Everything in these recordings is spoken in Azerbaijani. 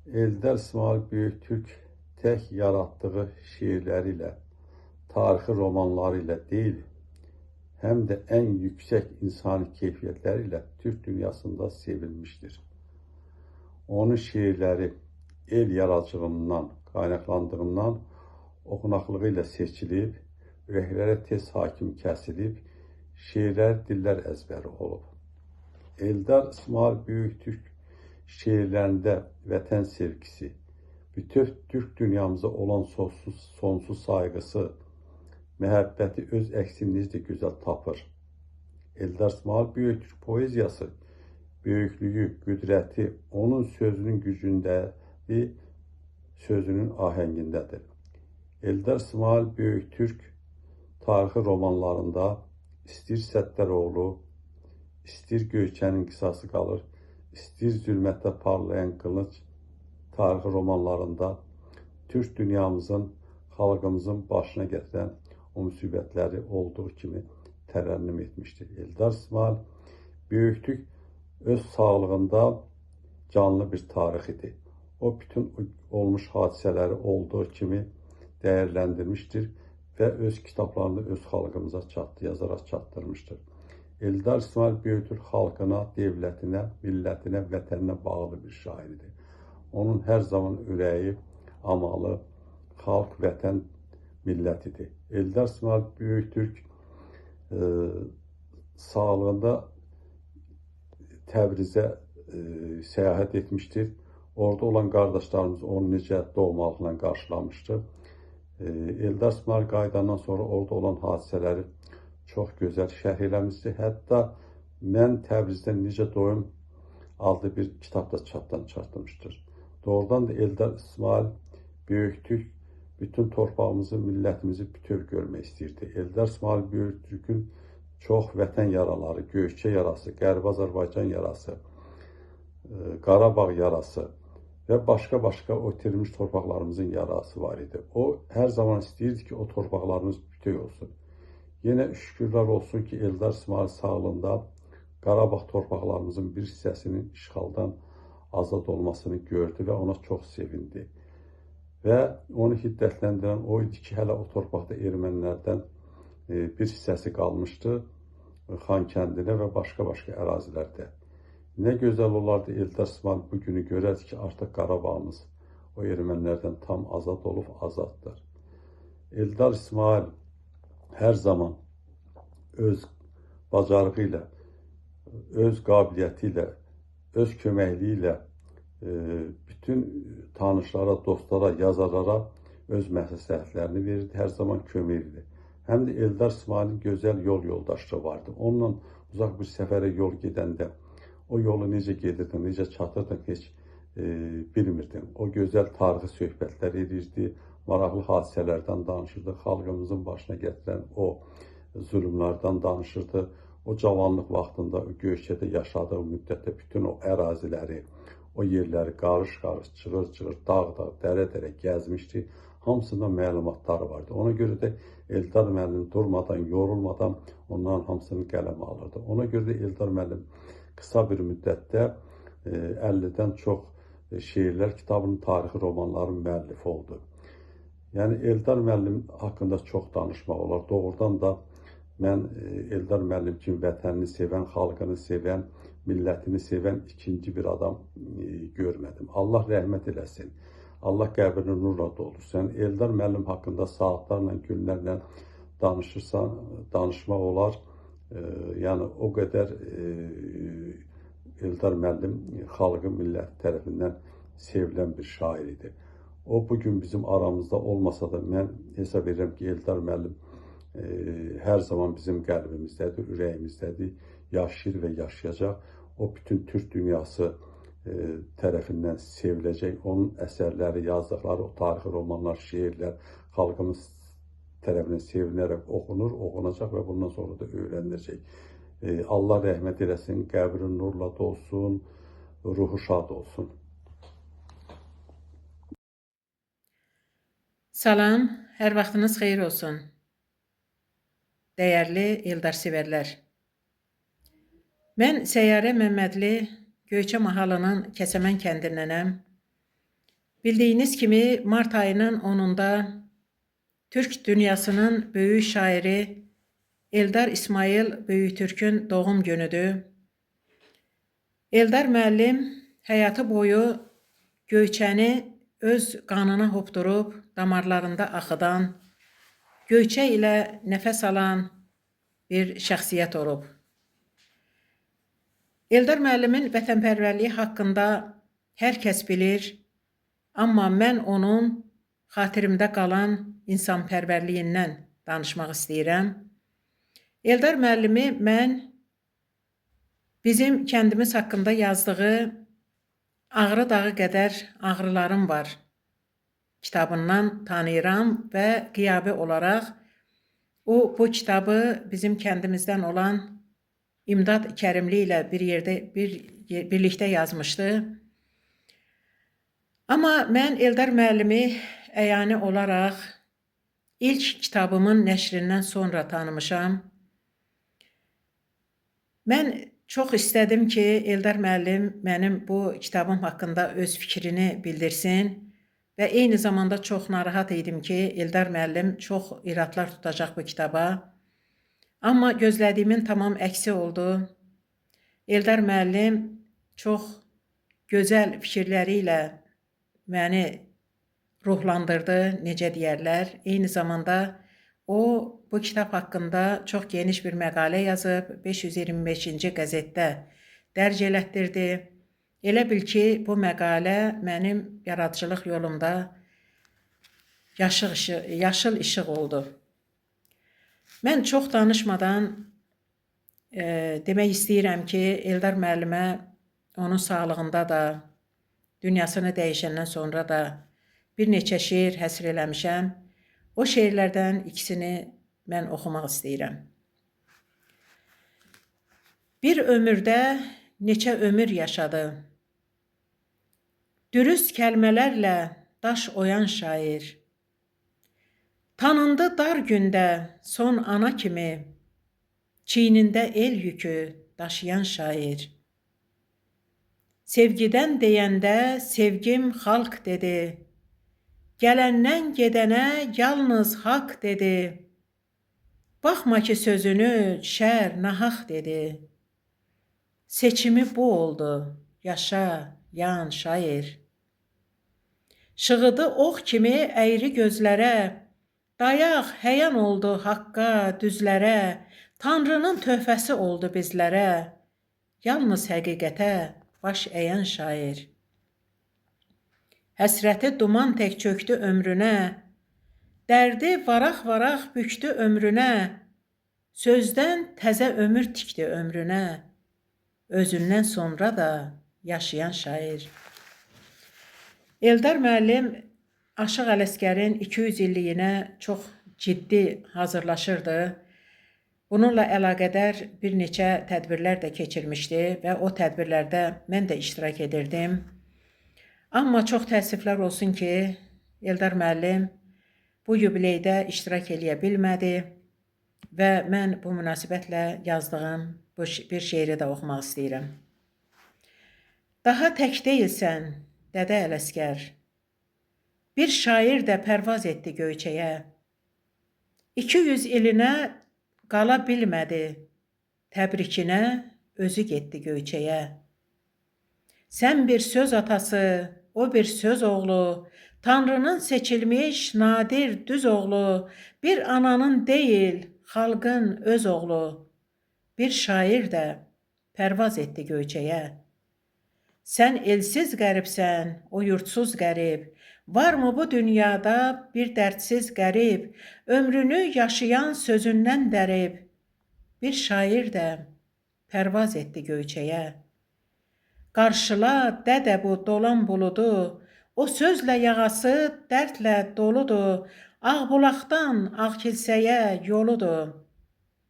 Eldar İsmail Böyüktürk tək yarattığı şiirləriyle, tarixi romanlarıyla değil, hem de en yüksek insani keyfiyyətləriyle Türk dünyasında sevilmiştir. Onun şiirleri el yaradıcılığından, qaynaqlandığından oxunaqlığı seçilib, ürəklərə tez hakim kəsilib, şiirlər dillər əzbəri olub. Eldar İsmail Böyüktürk şiirlərində vətən sevgisi, bütün Türk dünyamıza olan sonsuz saygısı, məhəbbəti öz əksini necə gözəl tapır. Eldar İsmail Böyüktürk poeziyası, böyüklüyü, qüdrəti onun sözünün gücündədir, sözünün ahəngindədir. Eldar İsmail Böyüktürk tarixi romanlarında istir Səttəroğlu, istir Göyçənin qisası qalır, istir zülmətdə parlayan qılınc tarixi romanlarında Türk dünyamızın, xalqımızın başına gətirən o müsibətləri olduğu kimi tərənnüm etmişdir. Eldar İsmail Böyüktürk öz sağlığında canlı bir tarix idi. O bütün olmuş hadisələri olduğu kimi dəyərləndirmişdir və öz kitablarını öz xalqımıza yazaraq çatdırmışdır. Eldar İsmail Böyüktürk xalqına, devlətinə, millətinə, vətəninə bağlı bir şairdir. Onun hər zaman ürəyi, amalı, xalq, vətən, millət idi. Eldar İsmail Böyüktürk sağlığında Təbrizə səyahət etmişdir. Orada olan qardaşlarımız onu necə doğmalıqla qarşılamışdı. Eldar İsmail qayıdandan sonra orada olan hadisələri çox gözəl şərh eləmişdir. Hətta mən Təbrizdən necə doyum adlı bir kitab da çapdan çatmışdır. Doğrudan da Eldar İsmail Böyüktürk bütün torpağımızı, millətimizi bütöv görmək istəyirdi. Eldar İsmail Böyüktürkün çox vətən yaraları, Göyçə yarası, Qərbi Azərbaycan yarası, Qarabağ yarası və başqa o itirmiş torpaqlarımızın yarası var idi. O hər zaman istəyirdi ki, o torpaqlarımız bütöv olsun. Yenə şükürlər olsun ki, Eldar İsmail sağlığında Qarabağ torpaqlarımızın bir hissəsinin işğaldan azad olmasını gördü və ona çox sevindi. Və onu hiddətləndirən o idi ki, hələ o torpaqda ermənilərdən bir hissəsi qalmışdı Xankəndində və başqa ərazilərdə. Nə gözəl olardı Eldar İsmail bu günü görərdi ki, artıq Qarabağımız o ermənilərdən tam azad olub, azaddır. Eldar İsmail hər zaman öz bacarığı ilə, öz qabiliyyəti ilə, öz köməkliyi ilə bütün tanışlara, dostlara, yazarlara öz məsləhətlərini verirdi, hər zaman kömək edirdi. Həm də Eldar İsmailin gözəl yol yoldaşlığı vardı. Onunla uzaq bir səfərə yol gedəndə o yolu necə gedirdin, necə çatırdın heç bilmirdin. O gözəl tarixi söhbətlər edirdi, maraqlı hadisələrdən danışırdı, xalqımızın başına gətirən o zulümlərdən danışırdı. O cavanlıq vaxtında o Göyçədə yaşadığı müddətdə bütün o əraziləri, o yerləri qarış-qarış, çığır-çığır, dağ-dağ, dərə-dərə gəzmişdi. Hamısında məlumatları vardı. Ona görə də Eldar müəllim durmadan, yorulmadan onların hamısını qələmə alırdı. Ona görə də Eldar müəllim qısa bir müddətdə 50-dən çox şeirlər kitabının, tarixi romanların müəllifi oldu. Yəni Eldar müəllim haqqında çox danışmaq olar. Doğrudan da mən Eldar müəllim kimi vətənini sevən, xalqını sevən, millətini sevən ikinci bir adam görmədim. Allah rəhmət eləsin. Allah qəbrini nurla doldursun. Eldar müəllim haqqında saatlarla, günlərlə danışırsan, danışmaq olar. Yəni o qədər Eldar müəllim xalqı, millət tərəfindən sevilən bir şair idi. O bugün bizim aramızda olmasa da mən hesab edirəm ki, Eldar müəllim hər zaman bizim qəlbimizdədir, ürəyimizdədir, yaşayır və yaşayacaq. O bütün Türk dünyası tərəfindən seviləcək. Onun əsərləri, yazdıqları, o tarixi romanlar, şeirlər xalqımız tərəfindən sevinərək oxunur, oxunacaq və bundan sonra da öyrəniləcək. Allah rəhmət eləsin, qəbri nurla dolsun, ruhu şad olsun. Salam, hər vaxtınız xeyir olsun. Dəyərli Eldar sevərlər. Mən Səyyarə Məmmədli, Göyçə mahalının Kəsəmən kəndindənəm. Bildiyiniz kimi mart ayının 10-unda Türk dünyasının böyük şairi Eldar İsmail Böyüktürk'ün doğum günüdür. Eldar müəllim həyatı boyu Göyçəni öz qanına hopdurub damarlarında axıdan, Göyçə ilə nəfəs alan bir şəxsiyyət olub. Eldar müəllimin vətənpərvərliyi haqqında hər kəs bilir, amma mən onun xatirimdə qalan insanpərvərliyindən danışmaq istəyirəm. Eldar müəllimi mən bizim kəndimiz haqqında yazdığı Ağrı dağı qədər ağrılarım var kitabından tanıyıram və qiyabi olaraq bu kitabı bizim kəndimizdən olan İmdad Kərimli ilə birlikdə yazmışdı. Amma mən Eldar müəllimi əyani olaraq ilk kitabımın nəşrindən sonra tanımışam. Mən çox istədim ki, Eldar müəllim mənim bu kitabım haqqında öz fikrini bildirsin və eyni zamanda çox narahat idim ki, Eldar müəllim çox iradlar tutacaq bu kitaba. Amma gözlədiyimin tamam əksi oldu. Eldar müəllim çox gözəl fikirləri ilə məni ruhlandırdı, necə deyərlər. Eyni zamanda o bu kitab haqqında çox geniş bir məqalə yazıb, 525-ci qəzetdə dərc elətdirdi. Elə bil ki, bu məqalə mənim yaradıcılıq yolumda yaşıl işıq oldu. Mən çox danışmadan demək istəyirəm ki, Eldar müəllimə onun sağlığında da, dünyasını dəyişəndən sonra da bir neçə şeir həsr eləmişəm. O şeirlərdən ikisini mən oxumaq istəyirəm. Bir ömürdə neçə ömür yaşadı. Dürüst kəlmələrlə daş oyan şair. Tanındı dar gündə son ana kimi, çiynində el yükü daşıyan şair. Sevgidən deyəndə sevgim xalq dedi. Gələndən gedənə yalnız haqq dedi. Baxma ki sözünü şər nahaq dedi. Seçimi bu oldu, yaşa, yan şair. Şığıdı ox kimi əyri gözlərə, dayaq həyan oldu haqqa, düzlərə, Tanrının töhfəsi oldu bizlərə, yalnız həqiqətə baş əyən şair. Həsrəti duman tək çöktü ömrünə, dərdi varaq-varaq büktü ömrünə, sözdən təzə ömür tikdi ömrünə, özündən sonra da yaşayan şair. Eldar müəllim Aşıq Ələsgərin 200 illiyinə çox ciddi hazırlaşırdı. Bununla əlaqədar bir neçə tədbirlər də keçirmişdi və o tədbirlərdə mən də iştirak edirdim. Amma çox təəssüflər olsun ki, Eldar müəllim bu yubileydə iştirak eləyə bilmədi və mən bu münasibətlə yazdığım bir şeiri də oxumaq istəyirəm. Daha tək deyilsən, Dədə Ələsgər. Bir şair də pərvaz etdi Göyçəyə. 200 ilinə qala bilmədi, təbrikinə özü getdi Göyçəyə. Sən bir söz atası, o bir söz oğlu, Tanrının seçilmiş nadir düz oğlu, bir ananın deyil, xalqın öz oğlu, bir şair də pərvaz etdi Göyçəyə. Sən elsiz qəribsən, o yurtsuz qərib, varmı bu dünyada bir dərdsiz qərib, ömrünü yaşayan sözündən dərib, bir şair də pərvaz etdi Göyçəyə. Qarşıla dədə bu dolan buludu, o sözlə yağası dərdlə doludur, Ağbulaqdan Ağkilsəyə yoludur,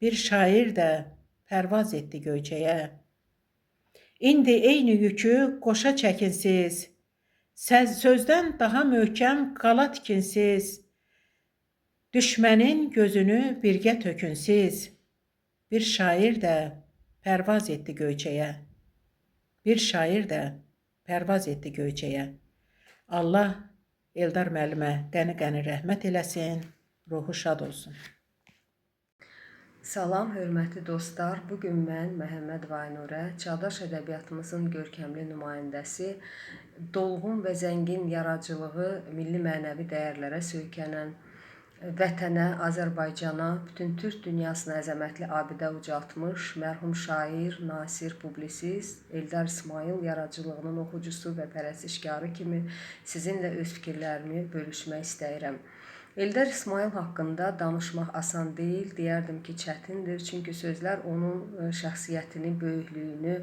bir şair də pərvaz etdi Göyçəyə. İndi eyni yükü qoşa çəkinsiz, sözdən daha möhkəm qala tikinsiz, düşmənin gözünü birgə tökünsiz, bir şair də pərvaz etdi Göyçəyə. Bir şair də pərvaz etdi Göyçəyə. Allah Eldar müəllimə qəni-qəni rəhmət eləsin, ruhu şad olsun. Salam, hörmətli dostlar. Bugün mən Məhəmməd Vaynurə, çağdaş ədəbiyyatımızın görkəmli nümayəndəsi, dolğun və zəngin yaradıcılığı milli mənəvi dəyərlərə söykənən, vətənə, Azərbaycana, bütün türk dünyasına əzəmətli abidə ucaltmış mərhum şair, nasir, publisist Eldar İsmayıl yaradıcılığının oxucusu və pərəstişkarı kimi sizinlə öz fikirlərimi bölüşmək istəyirəm. Eldar İsmayıl haqqında danışmaq asan deyil, deyərdim ki, çətindir. Çünki sözlər onun şəxsiyyətini, böyüklüyünü,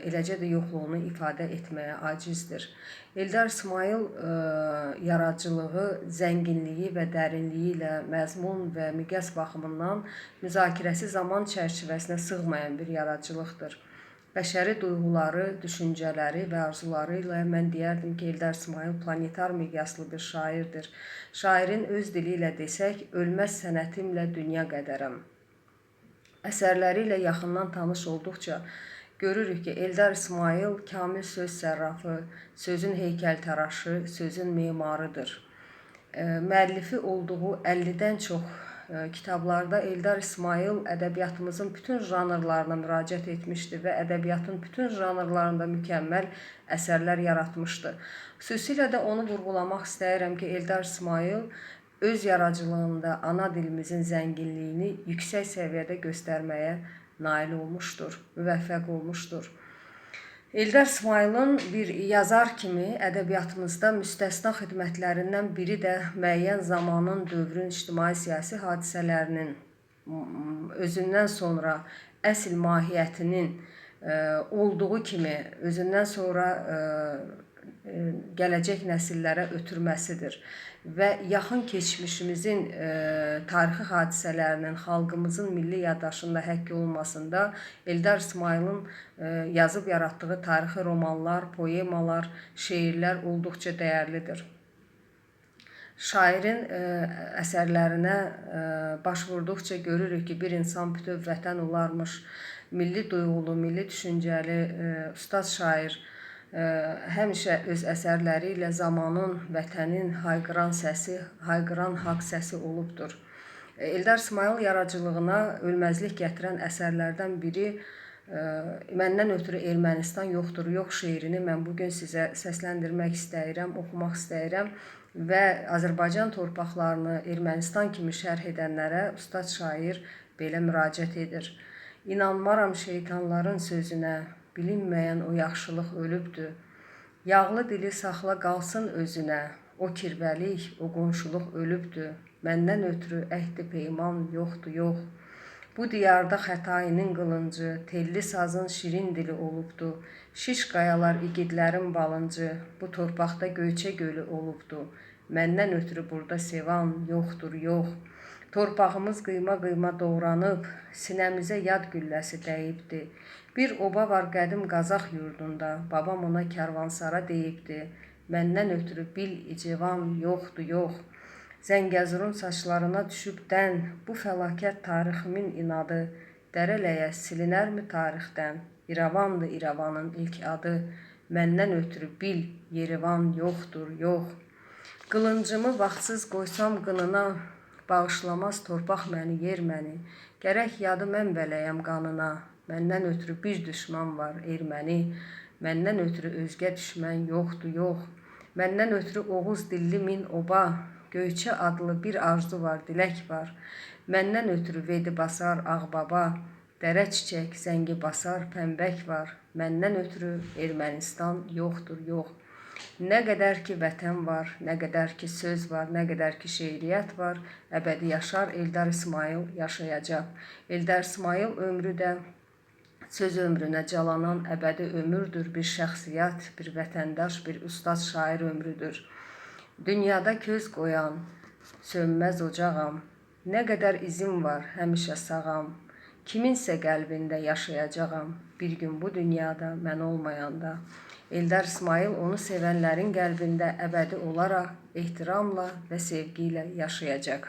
eləcə də yoxluğunu ifadə etməyə acizdir. Eldar İsmayıl yaradıcılığı, zənginliyi və dərinliyi ilə məzmun və miqyas baxımından müzakirəsi zaman çərçivəsinə sığmayan bir yaradıcılıqdır. Bəşəri duyğuları, düşüncələri və arzuları ilə mən deyərdim ki, Eldar İsmayıl planetar miqyaslı bir şairdir. Şairin öz dili ilə desək, ölməz sənətimlə dünya qədərəm. Əsərləri ilə yaxından tanış olduqca görürük ki, Eldar İsmayıl kamil söz sərrafı, sözün heykəltaraşı, sözün memarıdır. Müəllifi olduğu 50-dən çox kitablarda Eldar İsmayıl ədəbiyyatımızın bütün janrlarına müraciət etmişdi və ədəbiyyatın bütün janrlarında mükəmməl əsərlər yaratmışdı. Xüsusilə də onu vurğulamaq istəyirəm ki, Eldar İsmayıl öz yaradıcılığında ana dilimizin zənginliyini yüksək səviyyədə göstərməyə nail olmuşdur, müvəffəq olmuşdur. Eldar İsmayılın bir yazar kimi ədəbiyyatımızda müstəsna xidmətlərindən biri də müəyyən zamanın, dövrün ictimai-siyasi hadisələrinin özündən sonra əsl mahiyyətinin olduğu kimi özündən sonra gələcək nəsillərə ötürməsidir. Və yaxın keçmişimizin tarixi hadisələrinin xalqımızın milli yaddaşında həkk olunmasında Eldar İsmayılın yazıb yaratdığı tarixi romanlar, poemalar, şeirlər olduqca dəyərlidir. Şairin əsərlərinə baş vurduqca görürük ki, bir insan bütöv vətən olarmış, milli duyğulu, milli düşüncəli ustad şair həmişə öz əsərləri ilə zamanın, vətənin hayqıran səsi, hayqıran haqq səsi olubdur. Eldar İsmayıl yaradıcılığına ölməzlik gətirən əsərlərdən biri Məndən ötürü Ermənistan yoxdur, yox şeirini mən bugün sizə səsləndirmək istəyirəm, oxumaq istəyirəm və Azərbaycan torpaqlarını Ermənistan kimi şərh edənlərə ustad şair belə müraciət edir. İnanmaram şeytanların sözünə, bilinməyən o yaxşılıq ölübdür. Yağlı dili saxla qalsın özünə, o kirvəlik, o qonşuluq ölübdür. Məndən ötürü əhdi peyman yoxdur, yox. Bu diyarda xətainin qılıncı, telli sazın şirin dili olubdur. Şiş qayalar igidlərin balıncı, bu torpaqda Göyçə gölü olubdur. Məndən ötürü burada sevan yoxdur, yox. Torpağımız qıyma-qıyma doğranıb, sinəmizə yad gülləsi dəyibdi. Bir oba var qədim Qazaq yurdunda, babam ona Kərvansara deyibdi. Məndən ötürü bil icivan yoxdur, yox. Zəngəzurun saçlarına düşüb dən, bu fəlakət tariximin inadı. Dərələyə silinərmi tarixdən? İrəvandır İrəvanın ilk adı. Məndən ötürü bil Yerivan yoxdur, yox. Qılıncımı vaxtsız qoysam qınına, bağışlamaz torpaq məni, yer məni. Gərək yadı mən bələyəm qanına. Məndən ötürü bir düşman var, erməni. Məndən ötürü özgə düşmən yoxdur, yox. Məndən ötürü Oğuz dilli min oba. Göyçə adlı bir arzu var, dilək var. Məndən ötürü Vedi basar Ağbaba. Dərə çiçək, zəngi basar, pəmbək var. Məndən ötürü Ermənistan yoxdur, yox. Nə qədər ki vətən var, nə qədər ki söz var, nə qədər ki şeiriyyət var, əbədi yaşar Eldar İsmayıl yaşayacaq. Eldar İsmayıl ömrü də söz ömrünə calanan əbədi ömürdür, bir şəxsiyyət, bir vətəndaş, bir ustad şair ömrüdür. Dünyada göz qoyan, sönməz ocağam, nə qədər izim var, həmişə sağam. Kiminsə qəlbində yaşayacağam, bir gün bu dünyada mən olmayanda. Eldar İsmayıl onu sevənlərin qəlbində əbədi olaraq ehtiramla və sevgi ilə yaşayacaq.